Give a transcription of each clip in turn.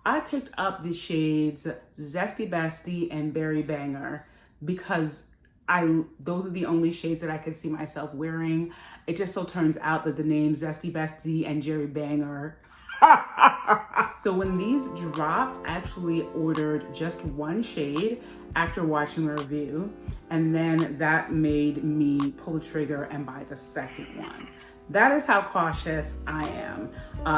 I picked up the shades Zesty Bestie and Berry Banger because those are the only shades that I could see myself wearing. It just so turns out that the names Zesty Bestie and Jerry Banger. So when these dropped, I actually ordered just one shade after watching a review, and then that made me pull the trigger and buy the second one. That is how cautious I am.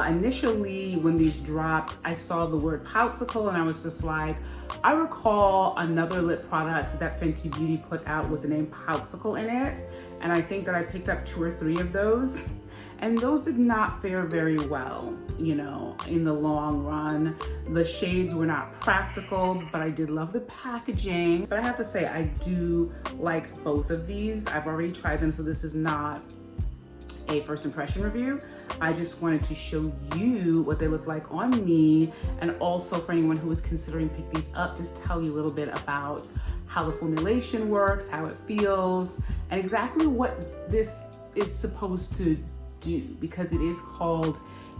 Initially, when these dropped, I saw the word Poutsicle and I was just like, I recall another lip product that Fenty Beauty put out with the name Poutsicle in it. And I think that I picked up 2 or 3 of those. And those did not fare very well, you know, in the long run. The shades were not practical, but I did love the packaging. But I have to say, I do like both of these. I've already tried them, so this is not a first impression review. I just wanted to show you what they look like on me, and also for anyone who is considering pick these up, just tell you a little bit about how the formulation works, how it feels, and exactly what this is supposed to do, because it is called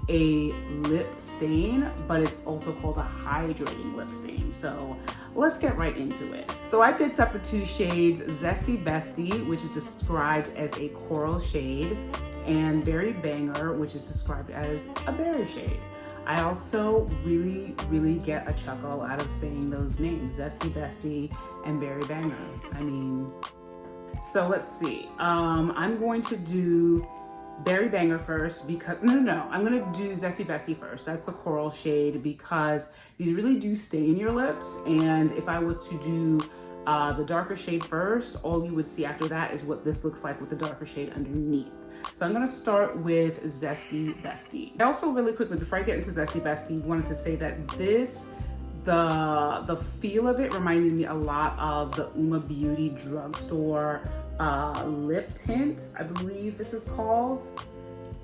a lip stain, but it's also called a hydrating lip stain. So let's get right into it. So I picked up the 2 shades Zesty Bestie, which is described as a coral shade, and Berry Banger, which is described as a berry shade. I also really get a chuckle out of saying those names, Zesty Bestie and Berry Banger. I mean, so let's see. I'm going to do Berry Banger first because, no, I'm gonna do Zesty Bestie first. That's the coral shade because these really do stain your lips. And if I was to do the darker shade first, all you would see after that is what this looks like with the darker shade underneath. So I'm gonna start with Zesty Bestie. I also really quickly, before I get into Zesty Bestie, wanted to say that this, the feel of it reminded me a lot of the Uoma Beauty drugstore lip tint, I believe this is called.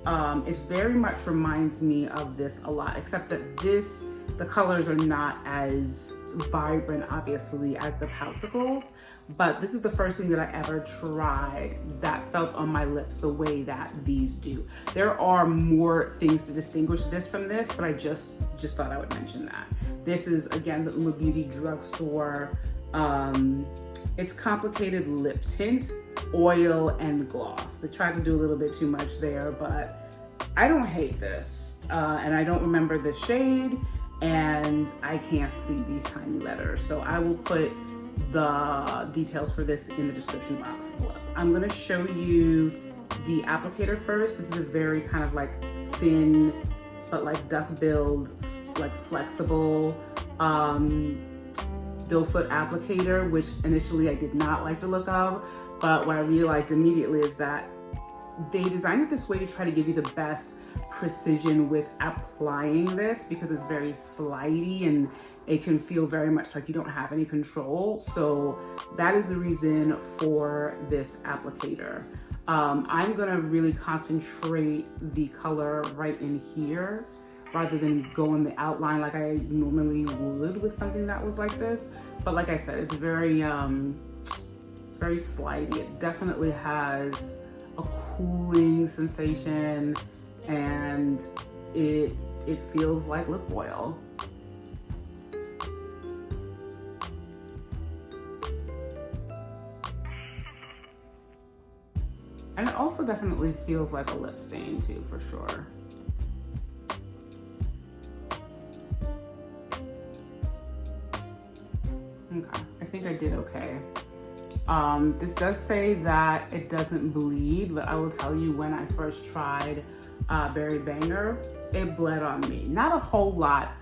It very much reminds me of this a lot, except that the colors are not as vibrant, obviously, as the Poutsicles, but this is the first thing that I ever tried that felt on my lips the way that these do. There are more things to distinguish this from this, but I just thought I would mention that. This is, again, the Uoma Beauty drugstore. It's complicated lip tint, oil, and gloss. They tried to do a little bit too much there, but I don't hate this. And I don't remember the shade, and I can't see these tiny letters. So I will put the details for this in the description box below. I'm gonna show you the applicator first. This is a very kind of like thin, but like duck-billed, like flexible, doe foot applicator, which initially I did not like the look of, but what I realized immediately is that they designed it this way to try to give you the best precision with applying this, because it's very slidey and it can feel very much like you don't have any control. So that is the reason for this applicator. I'm gonna really concentrate the color right in here, rather than go in the outline like I normally would with something that was like this. But like I said, it's very slidey. It definitely has a cooling sensation, and it feels like lip oil. And it also definitely feels like a lip stain too, for sure. Okay, I think I did okay. This does say that it doesn't bleed, but I will tell you, when I first tried Berry Banger, it bled on me. Not a whole lot,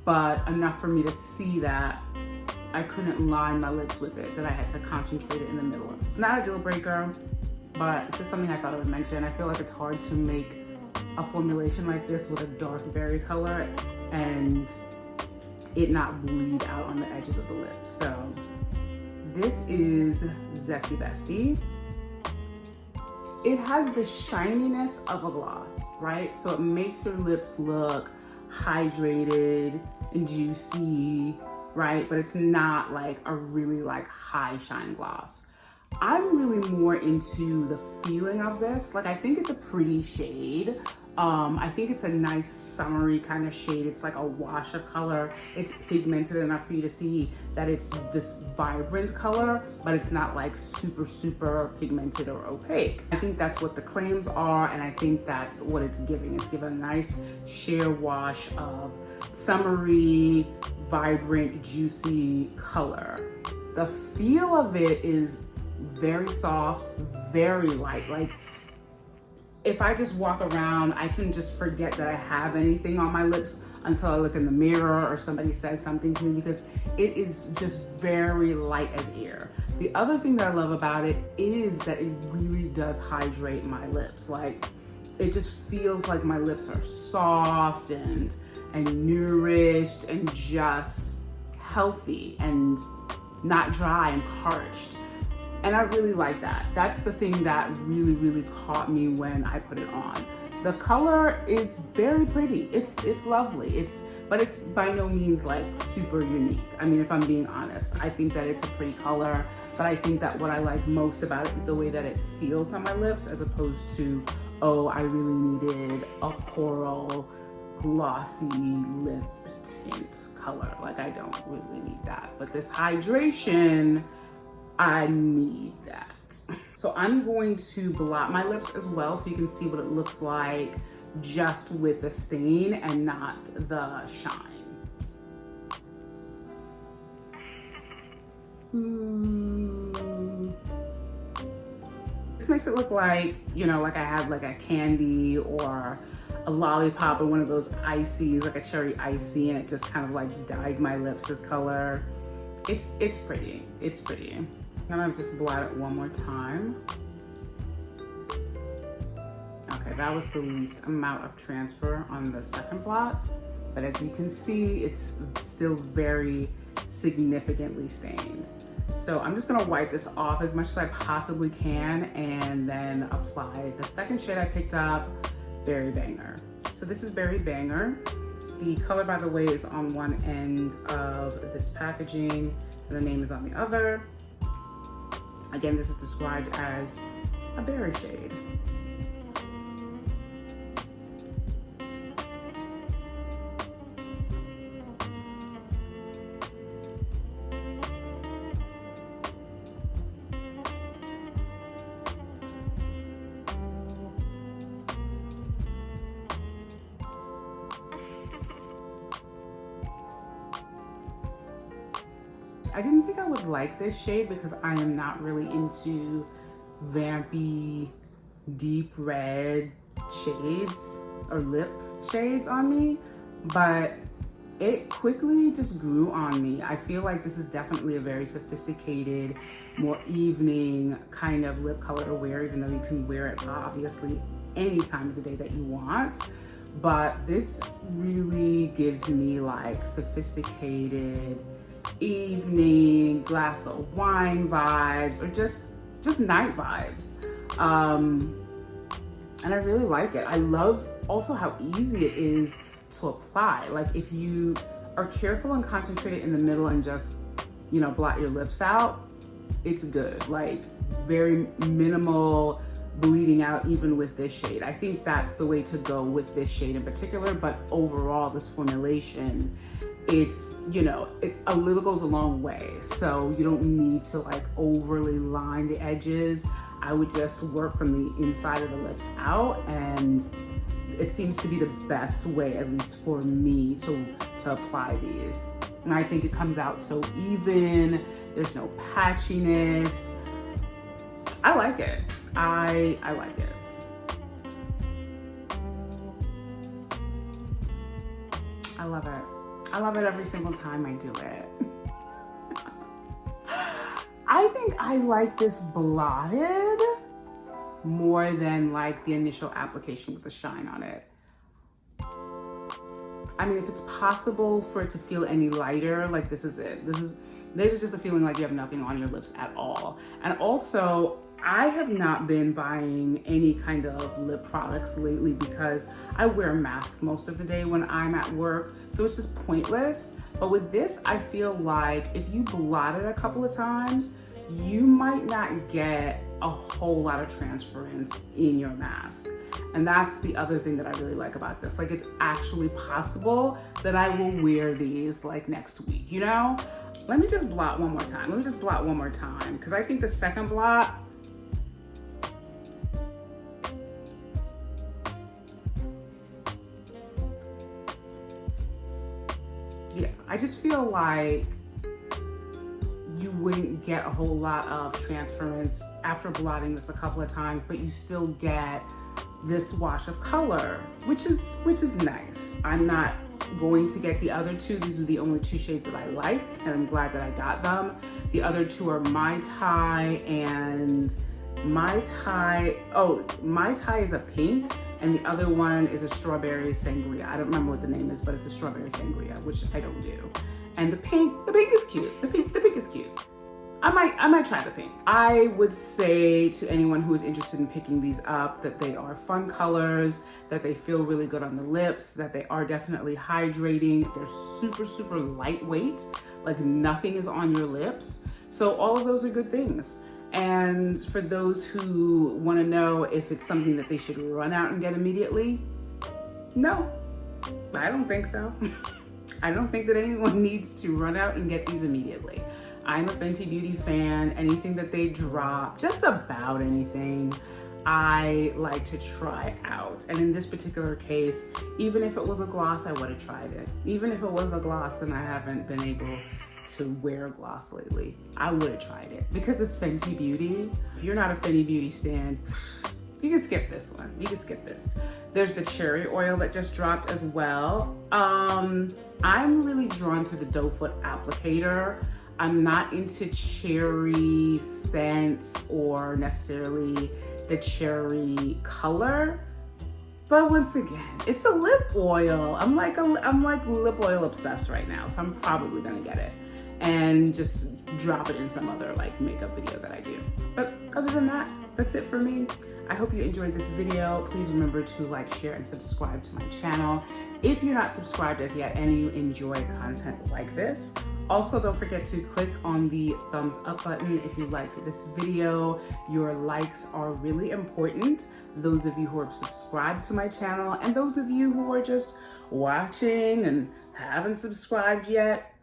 but enough for me to see that I couldn't line my lips with it, that I had to concentrate it in the middle. It's not a deal breaker, but it's just something I thought I would mention. I feel like it's hard to make a formulation like this with a dark berry color and it not bleed out on the edges of the lips. So this is Zesty Bestie. It has the shininess of a gloss, right? So it makes your lips look hydrated and juicy, right? But it's not like a really like high shine gloss. I'm really more into the feeling of this. Like, I think it's a pretty shade. I think it's a nice summery kind of shade. It's like a wash of color. It's pigmented enough for you to see that it's this vibrant color, but it's not like super, super pigmented or opaque. I think that's what the claims are, and I think that's what it's giving. It's giving a nice sheer wash of summery, vibrant, juicy color. The feel of it is very soft, very light. Like, if I just walk around, I can just forget that I have anything on my lips until I look in the mirror or somebody says something to me, because it is just very light as air. The other thing that I love about it is that it really does hydrate my lips. Like, it just feels like my lips are soft and nourished and just healthy and not dry and parched. And I really like that. That's the thing that really, really caught me when I put it on. The color is very pretty. It's lovely. But it's by no means like super unique. I mean, if I'm being honest, I think that it's a pretty color, but I think that what I like most about it is the way that it feels on my lips, as opposed to, oh, I really needed a coral glossy lip tint color. Like, I don't really need that. But this hydration, I need that. So I'm going to blot my lips as well, so you can see what it looks like just with the stain and not the shine. Ooh. This makes it look like, you know, like I had like a candy or a lollipop or one of those ices, like a cherry icy, and it just kind of like dyed my lips this color. It's pretty. It's pretty. I'm gonna just blot it one more time. Okay, that was the least amount of transfer on the second blot, but as you can see, it's still very significantly stained. So I'm just gonna wipe this off as much as I possibly can and then apply the second shade I picked up, Berry Banger. So this is Berry Banger. The color, by the way, is on one end of this packaging and the name is on the other. Again, this is described as a berry shade. I didn't think I would like this shade because I am not really into vampy, deep red shades or lip shades on me, but it quickly just grew on me. I feel like this is definitely a very sophisticated, more evening kind of lip color to wear, even though you can wear it obviously any time of the day that you want. But this really gives me like sophisticated evening glass of wine vibes, or just night vibes, and I really like it. I love also how easy it is to apply. Like, if you are careful and concentrated in the middle and just, you know, blot your lips out, it's good. Like, very minimal bleeding out even with this shade. I think that's the way to go with this shade in particular, but overall this formulation, it's, you know, it's a little goes a long way. So you don't need to like overly line the edges. I would just work from the inside of the lips out, and it seems to be the best way, at least for me, to apply these. And I think it comes out so even, there's no patchiness. I like it. I like it. I love it. I love it every single time I do it. I think I like this blotted more than like the initial application with the shine on it. I mean, if it's possible for it to feel any lighter, like this is it. This is just a feeling like you have nothing on your lips at all. And also, I have not been buying any kind of lip products lately because I wear a mask most of the day when I'm at work, so it's just pointless. But with this, I feel like if you blot it a couple of times, you might not get a whole lot of transference in your mask. And that's the other thing that I really like about this. Like, it's actually possible that I will wear these like next week, you know? Let me just blot one more time. Because I think the second blot, yeah, I just feel like you wouldn't get a whole lot of transference after blotting this a couple of times, but you still get this wash of color, which is nice. I'm not going to get the other two. These are the only two shades that I liked, and I'm glad that I got them. The other two are Mai Tai and Mai Tai. Oh, Mai Tai is a pink, and the other one is a strawberry sangria. I don't remember what the name is, but it's a strawberry sangria, which I don't do. And the pink is cute. The pink is cute. I might try the pink. I would say to anyone who is interested in picking these up that they are fun colors, that they feel really good on the lips, that they are definitely hydrating. They're super, super lightweight, like nothing is on your lips. So all of those are good things. And for those who want to know if it's something that they should run out and get immediately, no, I don't think so. I don't think that anyone needs to run out and get these immediately. I'm a Fenty Beauty fan. Anything that they drop, just about anything, I like to try out. And in this particular case, even if it was a gloss, I would have tried it. Even if it was a gloss and I haven't been able to wear a gloss lately, I would have tried it because it's Fenty Beauty. If you're not a Fenty Beauty stan, you can skip this one. You can skip this. There's the cherry oil that just dropped as well. I'm really drawn to the doe foot applicator. I'm not into cherry scents or necessarily the cherry color, but once again, it's a lip oil. I'm like lip oil obsessed right now, so I'm probably gonna get it and just drop it in some other like makeup video that I do. But other than that, that's it for me. I hope you enjoyed this video. Please remember to like, share, and subscribe to my channel if you're not subscribed as yet and you enjoy content like this. Also, don't forget to click on the thumbs up button if you liked this video. Your likes are really important. Those of you who are subscribed to my channel and those of you who are just watching and haven't subscribed yet,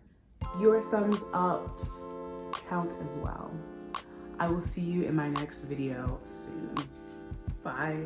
your thumbs ups count as well. I will see you in my next video soon. Bye.